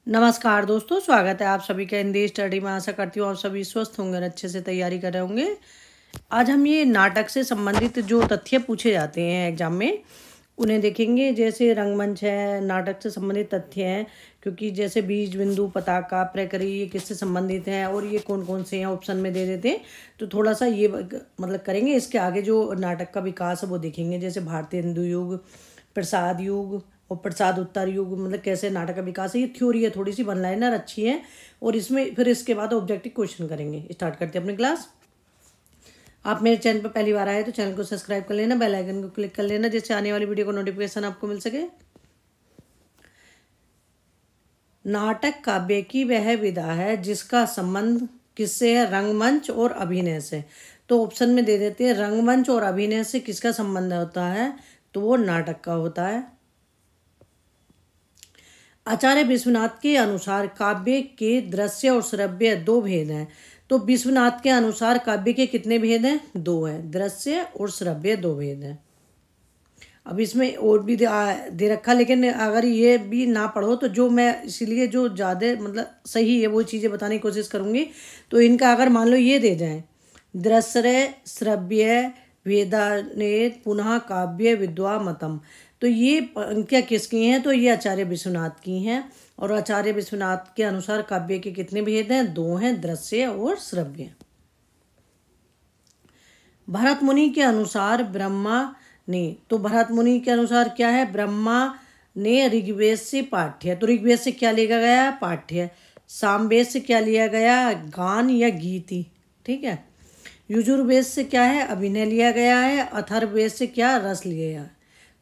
नमस्कार दोस्तों, स्वागत है आप सभी का हिंदी स्टडी में। आशा करती हूँ आप सभी स्वस्थ होंगे और अच्छे से तैयारी कर रहे होंगे। आज हम ये नाटक से संबंधित जो तथ्य पूछे जाते हैं एग्जाम में उन्हें देखेंगे। जैसे रंगमंच है, नाटक से संबंधित तथ्य हैं, क्योंकि जैसे बीज, बिंदु, पताका, प्रकृति, ये किससे संबंधित हैं और ये कौन कौन से हैं ऑप्शन में दे देते हैं। तो थोड़ा सा ये मतलब करेंगे। इसके आगे जो नाटक का विकास है वो देखेंगे, जैसे भारतीय हिंदू युग, प्रसाद युग और प्रसाद उत्तर युग, मतलब कैसे नाटक का विकास है। ये थ्योरी है, थोड़ी सी वन लाइनर अच्छी है। और इसमें फिर इसके बाद ऑब्जेक्टिव क्वेश्चन करेंगे। स्टार्ट करते हैं अपनी क्लास। आप मेरे चैनल पर पहली बार आए तो चैनल को सब्सक्राइब कर लेना, बेल आइकन को क्लिक कर लेना, जिससे आने वाली वीडियो को नोटिफिकेशन आपको मिल सके। नाटक काव्य की वह विधा है जिसका संबंध किससे है? रंगमंच और अभिनय से। तो ऑप्शन में दे देते हैं, रंगमंच और अभिनय से किसका संबंध होता है? तो वो नाटक का होता है। आचार्य विश्वनाथ के अनुसार काव्य के दृश्य और श्रव्य दो भेद हैं। तो विश्वनाथ के अनुसार काव्य के कितने भेद हैं? दो हैं, दृश्य और श्रव्य दो भेद हैं। अब इसमें और भी दे रखा, लेकिन अगर ये भी ना पढ़ो तो जो मैं इसीलिए जो ज़्यादा मतलब सही है वो चीज़ें बताने की कोशिश करूँगी। तो इनका अगर मान लो ये दे जाए, दृश्य श्रव्य वेदाने पुनः काव्य विद्वा मतम, तो ये पंक्तियाँ किसकी हैं? तो ये आचार्य विश्वनाथ की हैं। और आचार्य विश्वनाथ के अनुसार काव्य के कितने भेद हैं? दो हैं, दृश्य और श्रव्य। भरत मुनि के अनुसार ब्रह्मा ने, तो भरत मुनि के अनुसार क्या है? ब्रह्मा ने ऋग्वेद से पाठ्य, तो ऋग्वेद से क्या लिया गया? पाठ्य। सामवेद से क्या लिया गया? गान या गीति। ठीक है। यजुर्वेद से क्या है? अभिनय लिया गया है। अथर्ववेद से क्या? रस लिया गया।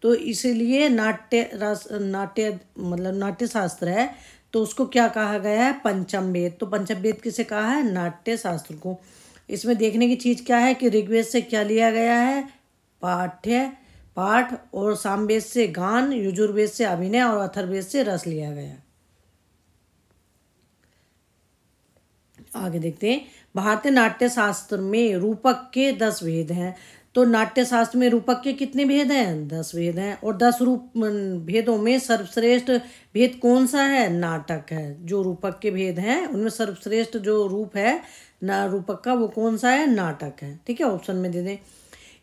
तो इसीलिए नाट्य मतलब नाट्य शास्त्र है, तो उसको क्या कहा गया है? पंचम वेद। तो पंचम वेद किसे कहा है? नाट्य शास्त्र को। इसमें देखने की चीज़ क्या है कि ऋग्वेद से क्या लिया गया है? पाठ, और सामवेद से गान, यजुर्वेद से अभिनय और अथर्ववेद से रस लिया गया। आगे देखते हैं। भारतीय नाट्य शास्त्र में रूपक के 10 भेद हैं। तो नाट्य शास्त्र में रूपक के कितने भेद हैं? 10 भेद हैं। और 10 भेदों में सर्वश्रेष्ठ भेद कौन सा है? नाटक है। जो रूपक के भेद हैं उनमें सर्वश्रेष्ठ जो रूप है ना रूपक का, वो कौन सा है? नाटक है। ठीक है, ऑप्शन में दे दें।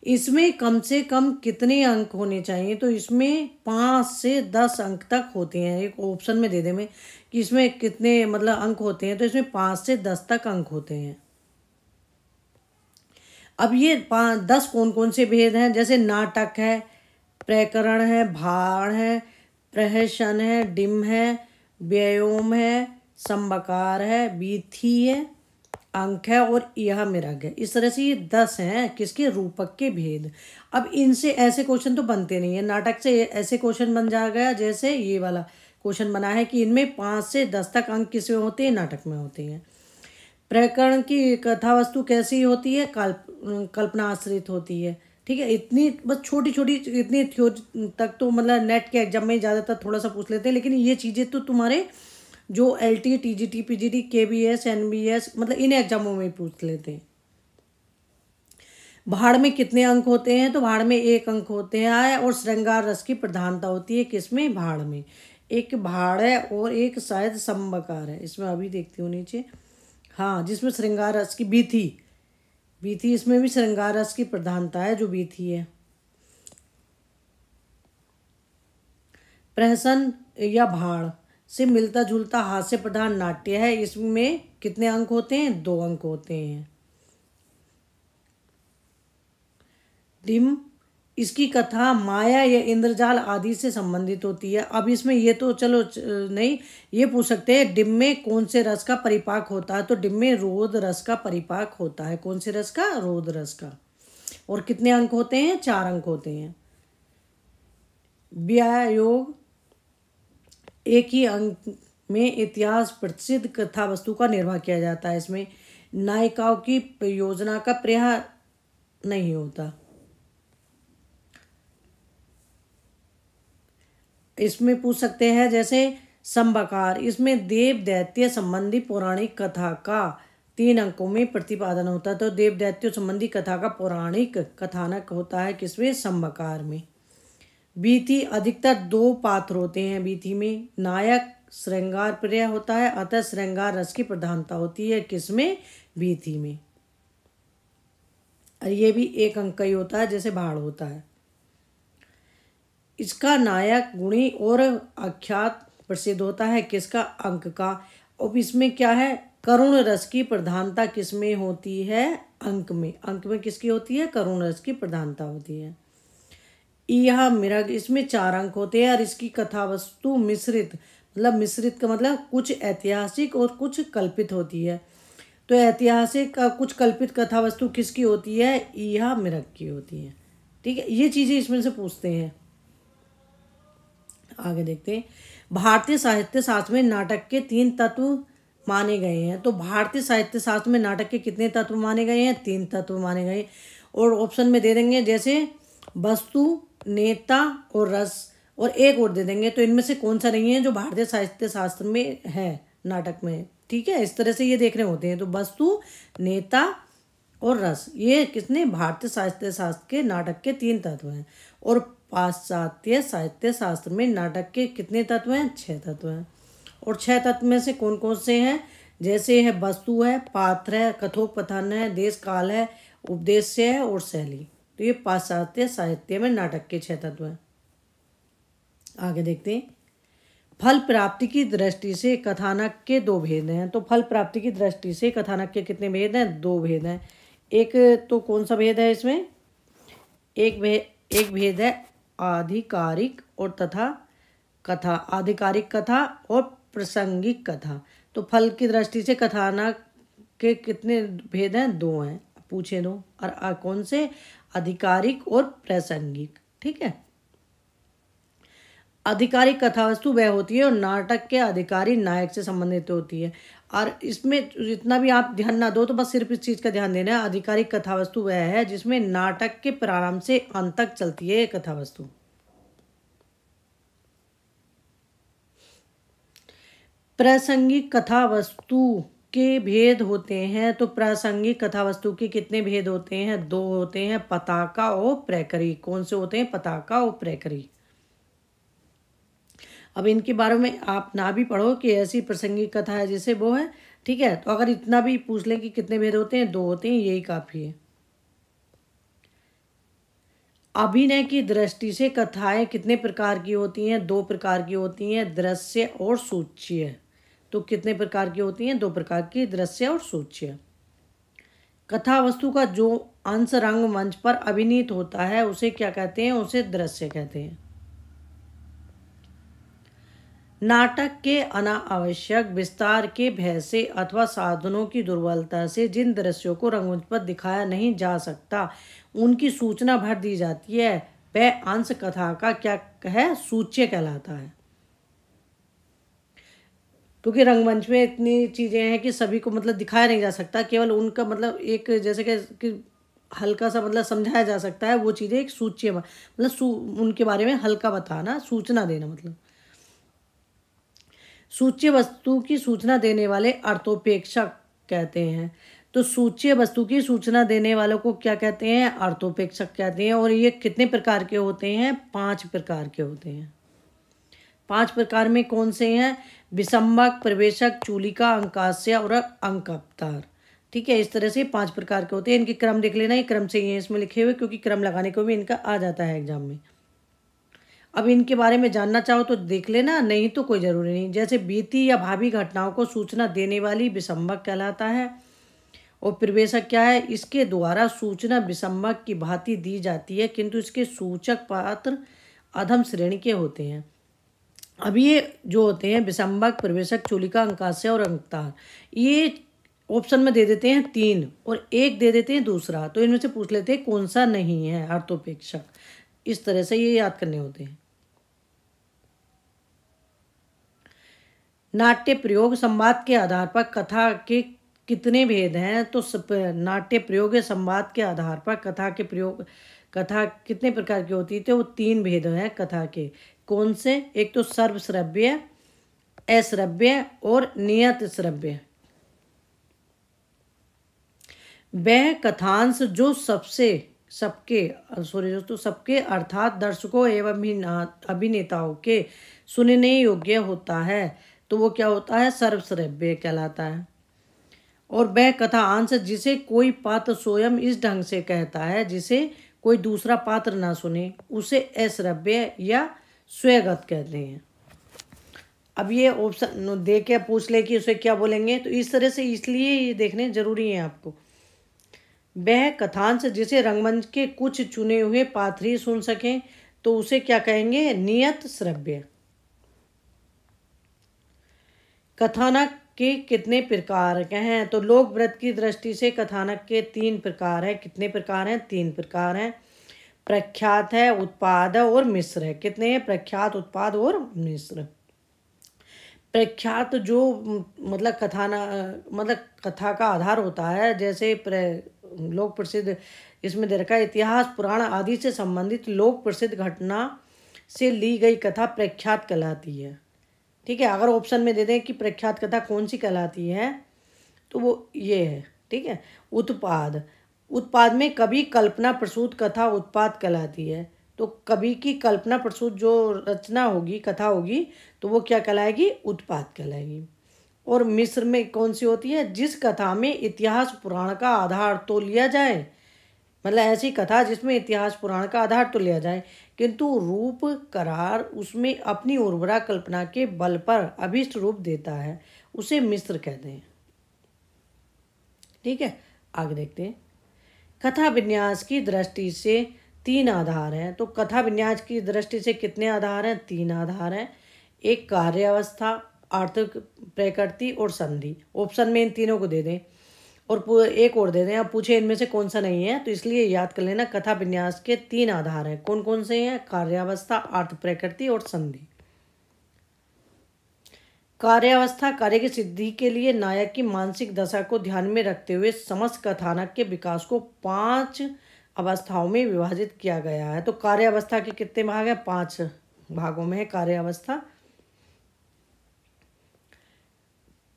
इसमें कम से कम कितने अंक होने चाहिए? तो इसमें 5 से 10 अंक तक होते हैं। एक ऑप्शन में दे दें मैं कि इसमें कितने मतलब अंक होते हैं। तो इसमें 5 से 10 तक अंक होते हैं। अब ये 10 कौन कौन से भेद हैं? जैसे नाटक है, प्रकरण है, भाण है, प्रहसन है, डिम है, व्योम है, संबकार है, वीथी है, अंक है और यह मिरग है। इस तरह से ये 10 हैं किसके? रूपक के भेद। अब इनसे ऐसे क्वेश्चन तो बनते नहीं है। नाटक से ऐसे क्वेश्चन बन जाएगा जैसे ये वाला क्वेश्चन बना है कि इनमें 5 से 10 तक अंक किसमें होते हैं? नाटक में होते हैं। प्रकरण की कथा वस्तु कैसी होती है? कल्पना आश्रित होती है। ठीक है, इतनी बस छोटी छोटी इतनी थ्योरी तक तो मतलब नेट के एग्जाम में ज़्यादातर थोड़ा सा पूछ लेते हैं, लेकिन ये चीज़ें तो तुम्हारे जो LT, TGT, PGT, KBS, NBS मतलब इन एग्जामों में पूछ लेते हैं। भाड़ में कितने अंक होते हैं? तो भाड़ में 1 अंक होते हैं। और श्रृंगार रस की प्रधानता होती है किसमें? भाड़ में। एक भाड़ है और एक शायद संबकार है। इसमें अभी देखती हूँ नीचे, हाँ, जिसमें श्रृंगार रस की बीथी, इसमें भी श्रृंगार रस की प्रधानता है जो बीथी है। प्रहसन या भाड़ से मिलता जुलता हास्य प्रधान नाट्य है। इसमें कितने अंक होते हैं? 2 अंक होते हैं। डिम, इसकी कथा माया या इंद्रजाल आदि से संबंधित होती है। अब इसमें ये तो चलो नहीं, ये पूछ सकते हैं डिम में कौन से रस का परिपाक होता है? तो डिम में रोद रस का परिपाक होता है। कौन से रस का? रोद रस का। और कितने अंक होते हैं? 4 अंक होते हैं। व्यायोग, एक ही अंक में इतिहास प्रसिद्ध कथा वस्तु का निर्वाह किया जाता है। इसमें नायिकाओं की योजना का प्रयास नहीं होता। इसमें पूछ सकते हैं जैसे संबकार, इसमें देव दैत्य संबंधी पौराणिक कथा का 3 अंकों में प्रतिपादन होता है। तो देव दैत्य संबंधी कथा का पौराणिक कथानक होता है किसमें? संबकार में। बीथी, अधिकतर 2 पात्र होते हैं बीथी में, नायक श्रृंगार प्रिय होता है, अतः श्रृंगार रस की प्रधानता होती है किसमें? भीति में। और ये भी एक अंक का ही होता है जैसे भाड़ होता है। इसका नायक गुणी और आख्यात प्रसिद्ध होता है किसका? अंक का। अब इसमें क्या है? करुण रस की प्रधानता किसमें होती है? अंक में। अंक में किसकी होती है? करुण रस की प्रधानता होती है। यह मृग, इसमें 4 अंक होते हैं और इसकी कथा वस्तु मिश्रित, मतलब मिश्रित का मतलब कुछ ऐतिहासिक और कुछ कल्पित होती है। तो ऐतिहासिक कुछ कल्पित कथा वस्तु किसकी होती है? यह मृग की होती है। ठीक है, ये चीज़ें इसमें से पूछते हैं। आगे देखते हैं। भारतीय साहित्य शास्त्र में नाटक के 3 तत्व माने गए हैं। तो भारतीय साहित्य शास्त्र में नाटक के कितने तत्व माने गए हैं? 3 तत्व माने गए। और ऑप्शन में दे देंगे जैसे वस्तु, नेता और रस, और एक और दे देंगे। तो इनमें से कौन सा नहीं है जो भारतीय साहित्य शास्त्र में है नाटक में? ठीक है, इस तरह से ये देखने होते हैं। तो वस्तु, नेता और रस, ये किसने? भारतीय साहित्य शास्त्र के नाटक के 3 तत्व हैं। और पाश्चात्य साहित्य शास्त्र में नाटक के कितने तत्व हैं? 6 तत्व हैं। और 6 तत्व में से कौन कौन से हैं? जैसे है वस्तु है, पात्र है, कथोपकथन है, देश काल है, उपदेश्य है और शैली। तो ये पाश्चात्य साहित्य में नाटक के 6 तत्व हैं। आगे देखते हैं। फल प्राप्ति की दृष्टि से कथानक के 2 भेद हैं। तो फल प्राप्ति की दृष्टि से कथानक के कितने भेद हैं? 2 भेद हैं। एक तो कौन सा भेद है इसमें? एक भेद है आधिकारिक और तथा कथा, आधिकारिक कथा और प्रासंगिक कथा। तो फल की दृष्टि से कथानक के कितने भेद हैं? 2 हैं, पूछे 2। और कौन से? आधिकारिक और प्रासंगिक। ठीक है, आधिकारिक कथा वस्तु वह होती है और नाटक के अधिकारी नायक से संबंधित होती है। और इसमें जितना भी आप ध्यान ना दो, तो बस सिर्फ इस चीज़ का ध्यान देना है। आधिकारिक कथा वस्तु वह है जिसमें नाटक के प्रारंभ से अंत तक चलती है कथा वस्तु। प्रासंगिक कथा वस्तु के भेद होते हैं। तो प्रासंगिक कथा वस्तु के कितने भेद होते हैं? 2 होते हैं, पताका और प्रैकरी। कौन से होते हैं? पताका और प्रैकरी। अब इनके बारे में आप ना भी पढ़ो कि ऐसी प्रासंगिक कथा है जैसे वो है। ठीक है, तो अगर इतना भी पूछ लें कि कितने भेद होते हैं? 2 होते हैं, यही काफ़ी है। अभिनय की दृष्टि से कथाएं कितने प्रकार की होती हैं? 2 प्रकार की होती हैं, दृश्य और सूच्य। तो कितने प्रकार की होती हैं? 2 प्रकार की, दृश्य और सूच्य। कथा वस्तु का जो अंश रंगमंच पर अभिनीत होता है उसे क्या कहते हैं? उसे दृश्य कहते हैं। नाटक के अनावश्यक विस्तार के भय से अथवा साधनों की दुर्बलता से जिन दृश्यों को रंगमंच पर दिखाया नहीं जा सकता उनकी सूचना भर दी जाती है, वह अंश कथा का क्या है? सूच्य कहलाता है। क्योंकि रंगमंच में इतनी चीज़ें हैं कि सभी को मतलब दिखाया नहीं जा सकता, केवल उनका मतलब एक जैसे कि हल्का सा मतलब समझाया जा सकता है। वो चीज़ें एक सूच्य, मतलब उनके बारे में हल्का बताना, सूचना देना। मतलब सूच्य वस्तु की सूचना देने वाले अर्थोपेक्षक कहते हैं। तो सूच्य वस्तु की सूचना देने वालों को क्या कहते हैं? अर्थोपेक्षक कहते हैं। और ये कितने प्रकार के होते हैं? 5 प्रकार के होते हैं। 5 प्रकार में कौन से हैं? विसंबक, प्रवेशक, चूलिका, अंकास्य और अंकअवतार। ठीक है, इस तरह से 5 प्रकार के होते हैं। इनके क्रम देख लेना, ये क्रम से ही है इसमें लिखे हुए, क्योंकि क्रम लगाने को भी इनका आ जाता है एग्जाम में। अब इनके बारे में जानना चाहो तो देख लेना, नहीं तो कोई ज़रूरी नहीं। जैसे बीती या भावी घटनाओं को सूचना देने वाली विसंबक कहलाता है। और प्रवेशक क्या है? इसके द्वारा सूचना विसंबक की भांति दी जाती है, किंतु इसके सूचक पात्र अधम श्रेणी के होते हैं। अब ये जो होते हैं विसंबक, प्रवेशक, चूलिका, अंकास्य और अंकतार, ये ऑप्शन में दे देते हैं 3 और 1 दे देते हैं दूसरा। तो इनमें से पूछ लेते हैं कौन सा नहीं है अर्थोपेक्षक। इस तरह से ये याद करने होते हैं। नाट्य प्रयोग संवाद के आधार पर कथा के कितने भेद हैं? तो नाट्य प्रयोग संवाद के आधार पर कथा कितने प्रकार की होती है? तो वो 3 भेद हैं कथा के। कौन से? एक तो सर्वश्रव्य, अश्रव्य और नियत श्रव्य। वह कथांश जो सबके अर्थात दर्शकों एवं अभिनेताओं के सुनने योग्य होता है तो वो क्या होता है, सर्वश्रव्य कहलाता है। और वह कथा अंश जिसे कोई पात्र स्वयं इस ढंग से कहता है जिसे कोई दूसरा पात्र ना सुने, उसे अश्रव्य या स्वगत कहते हैं। अब ये ऑप्शन दे के पूछ ले कि उसे क्या बोलेंगे, तो इस तरह से इसलिए ये देखने जरूरी है आपको। वह कथांश जिसे रंगमंच के कुछ चुने हुए पात्र ही सुन सकें, तो उसे क्या कहेंगे, नियत श्रव्य। कथानक के कितने प्रकार के हैं, तो लोक व्रत की दृष्टि से कथानक के 3 प्रकार हैं। कितने प्रकार हैं, 3 प्रकार हैं। प्रख्यात है, उत्पाद और मिश्र है। कितने हैं, प्रख्यात, उत्पाद और मिश्र। प्रख्यात जो मतलब मतलब कथा का आधार होता है, जैसे लोक प्रसिद्ध, इसमें दे रखा है इतिहास पुराण आदि से संबंधित लोक प्रसिद्ध घटना से ली गई कथा प्रख्यात कहलाती है। ठीक है, अगर ऑप्शन में दे दें कि प्रख्यात कथा कौन सी कहलाती है, तो वो ये है। ठीक है, उत्पाद, उत्पाद में कवि कल्पना प्रसूत कथा उत्पाद कहलाती है। तो कवि की कल्पना प्रसूत जो रचना होगी, कथा होगी, तो वो क्या कहलाएगी, उत्पाद कहलाएगी। और मिश्र में कौन सी होती है, जिस कथा में इतिहास पुराण का आधार तो लिया जाए, मतलब ऐसी कथा जिसमें इतिहास पुराण का आधार तो लिया जाए, किंतु रूप करार उसमें अपनी उर्वरा कल्पना के बल पर अभिष्ट रूप देता है, उसे मिश्र कहते हैं। ठीक है, आगे देखते हैं। कथा विन्यास की दृष्टि से 3 आधार हैं। तो कथा विन्यास की दृष्टि से कितने आधार हैं, 3 आधार हैं। एक कार्यावस्था, आर्थिक प्रकृति और संधि। ऑप्शन में इन तीनों को दे दें और एक और दे दें। अब पूछे इनमें से कौन सा नहीं है, तो इसलिए याद कर लेना, कथा विन्यास के 3 आधार हैं। कौन कौन से हैं, कार्यावस्था, अर्थ प्रकृति और संधि। कार्यावस्था, कार्य की सिद्धि के लिए नायक की मानसिक दशा को ध्यान में रखते हुए समस्त कथानक के विकास को 5 अवस्थाओं में विभाजित किया गया है। तो कार्यावस्था के कितने भाग हैं, 5 भागों में है कार्यावस्था।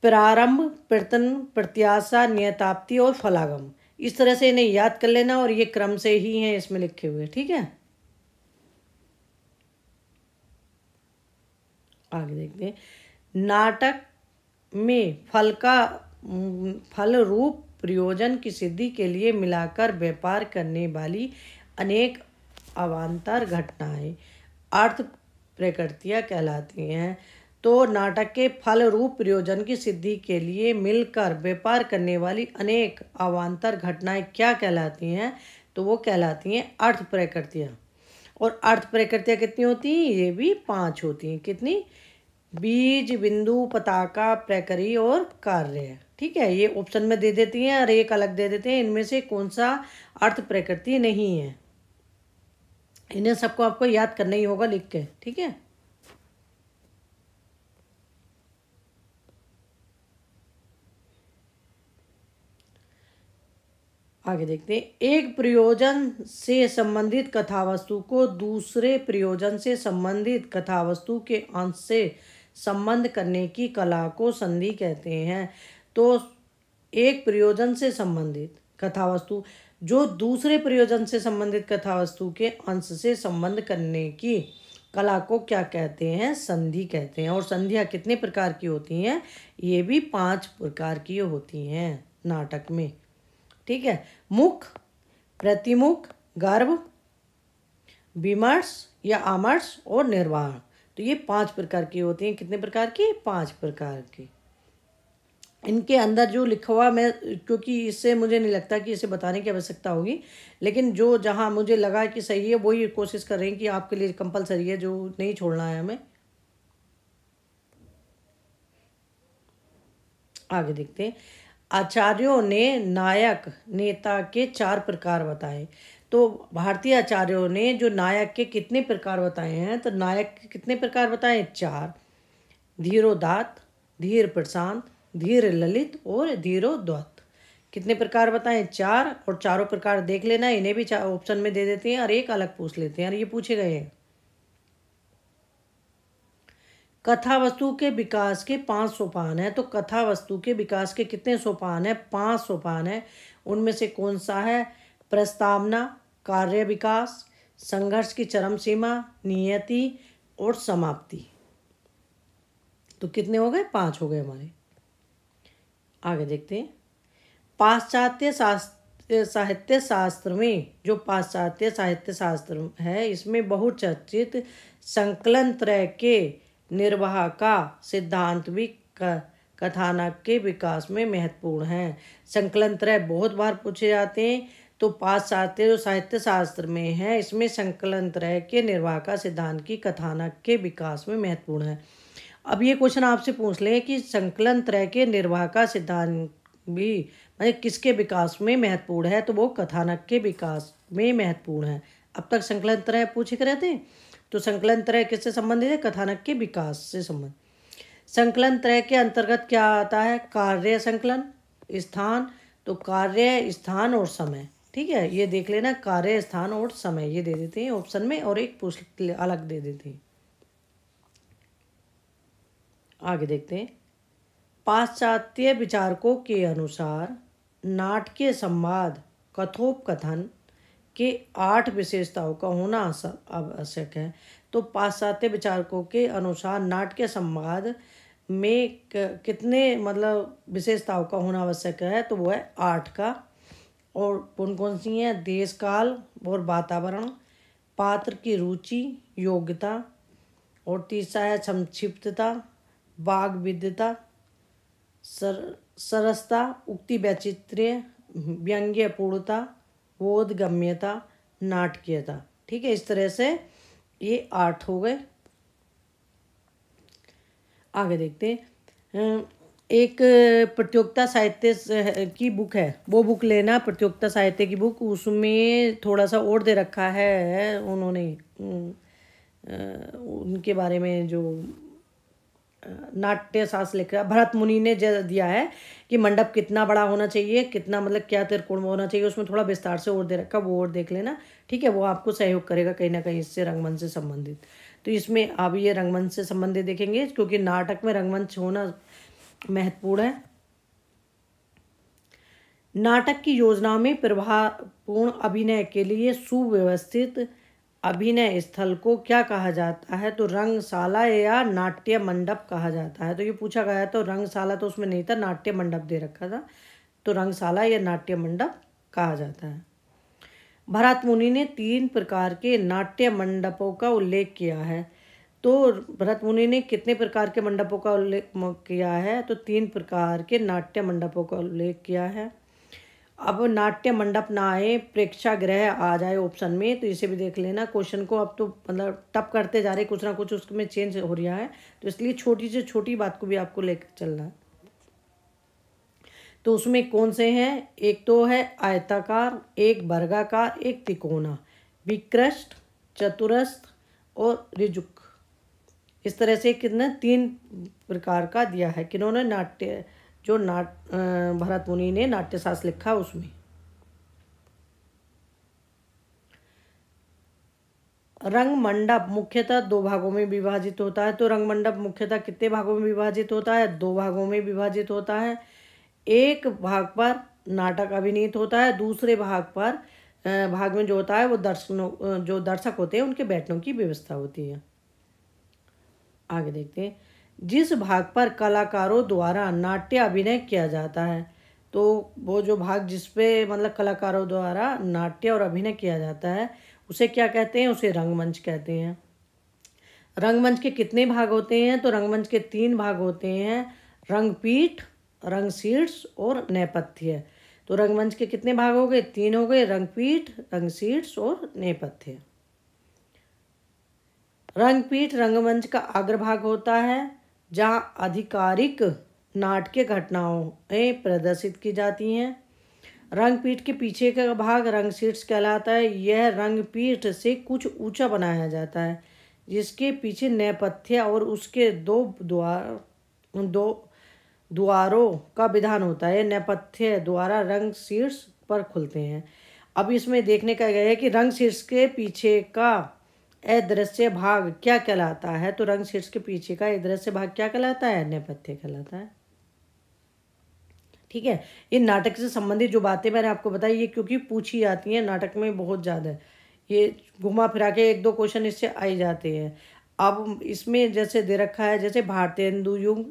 प्रारंभ, प्रतन, प्रत्याशा, नियताप्ति और फलागम। इस तरह से इन्हें याद कर लेना, और ये क्रम से ही हैं इसमें लिखे हुए। ठीक है, आगे देखते हैं। नाटक में फल रूप प्रयोजन की सिद्धि के लिए मिलाकर व्यापार करने वाली अनेक अवान्तर घटनाएं अर्थ प्रकृतियाँ कहलाती हैं। तो नाटक के फल रूप प्रयोजन की सिद्धि के लिए मिलकर व्यापार करने वाली अनेक अवान्तर घटनाएं क्या कहलाती हैं, तो वो कहलाती हैं अर्थ प्रकृतियाँ। और अर्थ प्रकृतियाँ कितनी होती हैं, ये भी 5 होती हैं। कितनी, बीज, बिंदु, पताका, प्रकृति और कार्य। ठीक है, ये ऑप्शन में दे देती हैं और एक अलग दे देते हैं। इनमें से कौन सा अर्थ प्रकृति नहीं है, इन्हें सबको आपको याद करना ही होगा लिख के। ठीक है, आगे देखते हैं। एक प्रयोजन से संबंधित कथावस्तु को दूसरे प्रयोजन से संबंधित कथावस्तु के अंश से संबंध करने की कला को संधि कहते हैं। तो एक प्रयोजन से संबंधित कथावस्तु जो दूसरे प्रयोजन से संबंधित कथावस्तु के अंश से संबंध करने की कला को क्या कहते हैं, संधि कहते हैं। और संधियाँ कितने प्रकार की होती हैं, ये भी 5 प्रकार की होती हैं नाटक में। ठीक है, मुख, प्रतिमुख, गर्भ, विमर्श या आमर्श और निर्वाह। तो ये 5 प्रकार की होती हैं। कितने प्रकार की, 5 प्रकार की। इनके अंदर जो लिखा हुआ, मैं क्योंकि इससे मुझे नहीं लगता कि इसे बताने की आवश्यकता होगी, लेकिन जो जहाँ मुझे लगा कि सही है वही कोशिश कर रहे हैं कि आपके लिए कंपलसरी है, जो नहीं छोड़ना है हमें। आगे देखते हैं। आचार्यों ने नायक नेता के 4 प्रकार बताए। तो भारतीय आचार्यों ने जो नायक के कितने प्रकार बताए हैं, तो नायक के कितने प्रकार बताए, 4। धीरोदात्त, धीर प्रशांत, धीर ललित और धीरोद्वत्त। कितने प्रकार बताएं, 4। और चारों प्रकार देख लेना, इन्हें भी ऑप्शन में दे देते हैं और एक अलग पूछ लेते हैं, और ये पूछे गए हैं। कथा वस्तु के विकास के 5 सोपान है। तो कथा वस्तु के विकास के कितने सोपान है, 5 सोपान है। उनमें से कौन सा है, प्रस्तावना, कार्य विकास, संघर्ष की चरम सीमा, नियति और समाप्ति। तो कितने हो गए? 5 हो गए हमारे। आगे देखते हैं। पाश्चात्य साहित्य शास्त्र में, जो पाश्चात्य साहित्य शास्त्र है, इसमें बहुचर्चित संकलन त्रय के निर्वाह का सिद्धांत भी कथानक के विकास में महत्वपूर्ण है। संकलन त्रय बहुत बार पूछे जाते हैं। तो पाश्चात्य जो साहित्य शास्त्र में है, इसमें संकलन त्रय के निर्वाह का सिद्धांत की कथानक के विकास में महत्वपूर्ण है। अब ये क्वेश्चन आपसे पूछ लें कि संकलन त्रय के निर्वाह का सिद्धांत भी मतलब किसके विकास में महत्वपूर्ण है, तो वो कथानक के विकास में महत्वपूर्ण है। अब तक संकलन त्रय पूछे कर रहे थे, तो संकलन त्रय किससे संबंधित है? कथानक के विकास से संबंधित। संकलन त्रय के अंतर्गत क्या आता है? कार्य संकलन, स्थान, तो कार्य, स्थान और समय। ठीक है, ये देख लेना, कार्य, स्थान और समय, ये दे देते हैं ऑप्शन में, और एक पूछ अलग दे देते हैं। आगे देखते हैं। पाश्चात्य विचारकों के अनुसार नाटकीय संवाद कथोपकथन के 8 विशेषताओं का होना आवश्यक है। तो पाश्चात्य विचारकों के अनुसार नाटकीय संवाद में कितने मतलब विशेषताओं का होना आवश्यक है? तो वो है 8 का। और कौन कौन सी हैं? देश, काल और वातावरण, पात्र की रुचि, योग्यता, और तीसरा है संक्षिप्तता, वाग विद्यता, सरसता, उक्ति वैचित्र्य, व्यंग्यपूर्णता, बोधगम्यता, नाटकीयता। ठीक है, इस तरह से ये 8 हो गए। आगे देखते हैं। एक प्रतियोगिता साहित्य की बुक है, वो बुक लेना, प्रतियोगिता साहित्य की बुक। उसमें थोड़ा सा और दे रखा है उन्होंने उनके बारे में, जो नाट्य शास्त्र लिख रहा है भरत मुनि ने दिया है कि मंडप कितना बड़ा होना चाहिए, कितना मतलब क्या त्रिकोण में होना चाहिए, उसमें थोड़ा विस्तार से और दे रखा, वो और देख लेना। ठीक है, वो आपको सहयोग करेगा कहीं ना कहीं इससे, रंगमंच से संबंधित। तो इसमें अब ये रंगमंच से संबंधित देखेंगे, क्योंकि नाटक में रंगमंच होना महत्वपूर्ण है। नाटक की योजना में प्रभावपूर्ण अभिनय के लिए सुव्यवस्थित अभिनय स्थल को क्या कहा जाता है? तो रंगशाला या नाट्य मंडप कहा जाता है। तो ये पूछा गया, तो रंगशाला तो उसमें नहीं था, नाट्य मंडप दे रखा था, तो रंगशाला या नाट्य मंडप कहा जाता है। भरत मुनि ने 3 प्रकार के नाट्य मंडपों का उल्लेख किया है। तो भरत मुनि ने कितने प्रकार के मंडपों का उल्लेख किया है? तो 3 प्रकार के नाट्य मंडपों का उल्लेख किया है। अब नाट्य मंडप ना आए, प्रेक्षागृह आ जाए ऑप्शन में, तो इसे भी देख लेना। क्वेश्चन को अब तो मतलब टप करते जा रहे, कुछ ना कुछ उसमें चेंज हो रहा है, तो इसलिए छोटी से छोटी बात को भी आपको लेकर चलना है। तो उसमें कौन से हैं? एक तो है आयताकार, एक वर्गाकार, एक तिकोना, विकृष्ट, चतुरस्र और ऋजुक। इस तरह से कितना 3 प्रकार का दिया है किन्होंने, नाट्य जो भरत मुनि ने नाट्यशास्त्र लिखा उसमें। रंगमंडप मुख्यतः 2 भागों में विभाजित होता है। तो रंगमंडप मुख्यतः कितने भागों में विभाजित होता है? 2 भागों में विभाजित होता है। एक भाग पर नाटक अभिनीत होता है, दूसरे भाग में जो होता है वो जो दर्शक होते हैं उनके बैठने की व्यवस्था होती है। आगे देखते हैं। जिस भाग पर कलाकारों द्वारा नाट्य अभिनय किया जाता है, तो वो जो भाग जिस पे मतलब कलाकारों द्वारा नाट्य और अभिनय किया जाता है उसे क्या कहते हैं? उसे रंगमंच कहते हैं। रंगमंच के कितने भाग होते हैं? तो रंगमंच के 3 भाग होते हैं, रंगपीठ, रंगशीर्ष और नेपथ्य। तो रंगमंच के कितने भाग हो गए? 3 हो गए, रंगपीठ, रंगशीर्ष और नेपथ्य। रंगपीठ रंगमंच का अग्रभाग होता है, जहां आधिकारिक नाट्य घटनाएं प्रदर्शित की जाती हैं। रंगपीठ के पीछे का भाग रंगशीर्ष कहलाता है। यह रंगपीठ से कुछ ऊंचा बनाया जाता है, जिसके पीछे नेपथ्य और उसके दो द्वारों का विधान होता है। नेपथ्य द्वारा रंगशीर्ष पर खुलते हैं। अब इसमें देखने का यह है कि रंगशीर्ष के पीछे का अदृश्य भाग क्या कहलाता है? तो रंगशीर्ष के पीछे का अदृश्य भाग क्या कहलाता है? नेपथ्य कहलाता है। ठीक है, ये नाटक से संबंधित जो बातें मैंने आपको बताई, ये क्योंकि पूछी जाती हैं नाटक में बहुत ज़्यादा, ये घुमा फिरा के 1-2 क्वेश्चन इससे आ ही जाते हैं। अब इसमें जैसे दे रखा है जैसे भारतेंदु युग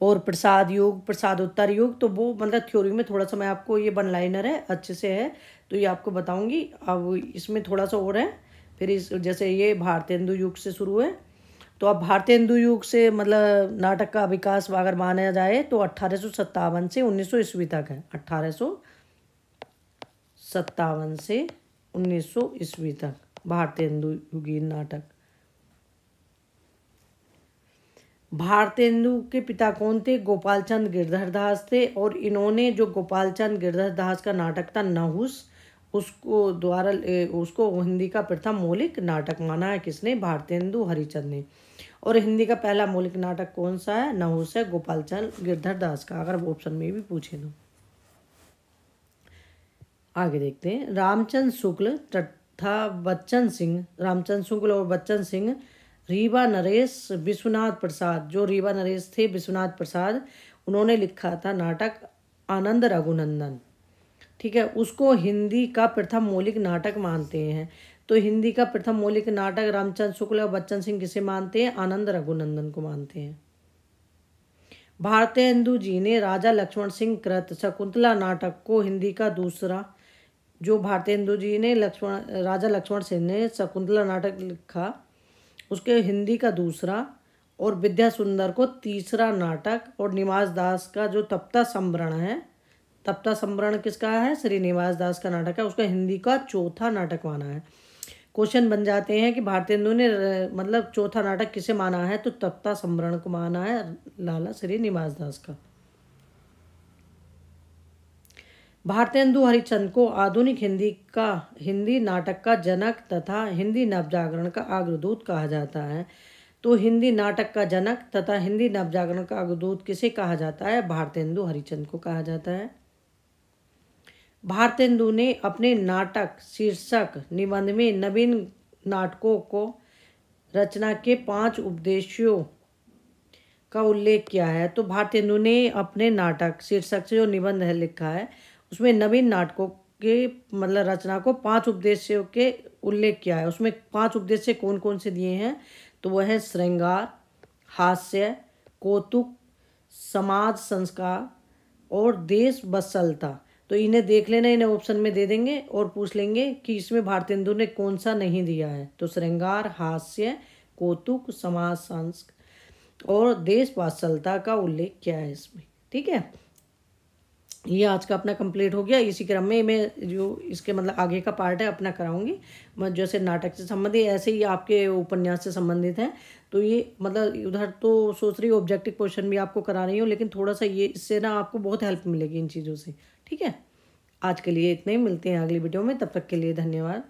और प्रसाद युग, प्रसादोत्तर युग, तो वो मतलब थ्योरी में थोड़ा सा मैं आपको, ये वन लाइनर है अच्छे से है तो ये आपको बताऊंगी। अब इसमें थोड़ा सा और है, फिर इस जैसे ये भारतेंदु युग से शुरू है, तो अब भारतेंदु युग से मतलब नाटक का विकास अगर माना जाए तो 1857 से 1900 ईस्वी तक है। 1857 से 1900 ईस्वी तक भारतेंदु युगीन नाटक। भारतेंदु के पिता कौन थे? गोपाल चंद गिरधर दास थे, और इन्होंने जो गोपाल चंद गिरधर दास का नाटक था नहुस, उसको हिंदी का प्रथम मौलिक नाटक माना है। किसने? भारतेंदु हरिचंद ने। और हिंदी का पहला मौलिक नाटक कौन सा है? नहुस है, गोपाल चंद गिरधर दास का, अगर ऑप्शन में भी पूछे तो। आगे देखते हैं। रामचंद्र शुक्ल तथा बच्चन सिंह, रामचंद्र शुक्ल और बच्चन सिंह, रीवा नरेश, विश्वनाथ प्रसाद, जो रीवा नरेश थे विश्वनाथ प्रसाद, उन्होंने लिखा था नाटक आनंद रघुनंदन। ठीक है, उसको हिंदी का प्रथम मौलिक नाटक मानते हैं। तो हिंदी का प्रथम मौलिक नाटक रामचंद्र शुक्ल और बच्चन सिंह किसे मानते हैं? आनंद रघुनंदन को मानते हैं। भारतेंदु जी ने राजा लक्ष्मण सिंह कृत शकुंतला नाटक को हिंदी का दूसरा, जो भारतेंदु जी ने राजा लक्ष्मण सिंह ने शकुंतला नाटक लिखा, उसके हिंदी का दूसरा, और विद्या सुंदर को तीसरा नाटक, और निवास दास का जो तप्ता संवरण है, तप्ता संवरण किसका है? श्री निवास दास का नाटक है, उसका हिंदी का चौथा नाटक माना है। क्वेश्चन बन जाते हैं कि भारतेंदु ने मतलब चौथा नाटक किसे माना है? तो तप्ता संवरण को माना है, लाला श्री निवास दास का। भारतेंदु हरिचंद को आधुनिक हिंदी नाटक का जनक तथा हिंदी नवजागरण का अग्रदूत कहा जाता है। तो हिंदी नाटक का जनक तथा हिंदी नवजागरण का अग्रदूत किसे कहा जाता है? भारतेंदु हरिचंद को कहा जाता है। भारतेंदु ने अपने नाटक शीर्षक निबंध में नवीन नाटकों को रचना के 5 उपदेशों का उल्लेख किया है। तो भारतेंदु ने अपने नाटक शीर्षक से जो निबंध है लिखा है, उसमें नवीन नाटकों के मतलब रचना को 5 उपदेशों के उल्लेख किया है। उसमें 5 उपदेश कौन कौन से दिए हैं? तो वह है श्रृंगार, हास्य, कौतुक, समाज संस्कार और देश वत्सलता। तो इन्हें देख लेना, इन्हें ऑप्शन में दे देंगे और पूछ लेंगे कि इसमें भारतेंदु ने कौन सा नहीं दिया है। तो श्रृंगार, हास्य, कौतुक, समाज संस्कार और देश वात्सलता का उल्लेख किया है इसमें। ठीक है, ये आज का अपना कंप्लीट हो गया। इसी क्रम में मैं जो इसके मतलब आगे का पार्ट है अपना कराऊंगी, मैं जैसे नाटक से संबंधित ऐसे ही आपके उपन्यास से संबंधित है। तो ये मतलब उधर तो सोच रही हूँ ऑब्जेक्टिव क्वेश्चन भी आपको करा रही हूँ, लेकिन थोड़ा सा ये इससे ना आपको बहुत हेल्प मिलेगी इन चीज़ों से। ठीक है, आज के लिए इतने ही, मिलते हैं अगली वीडियो में, तब तक के लिए धन्यवाद।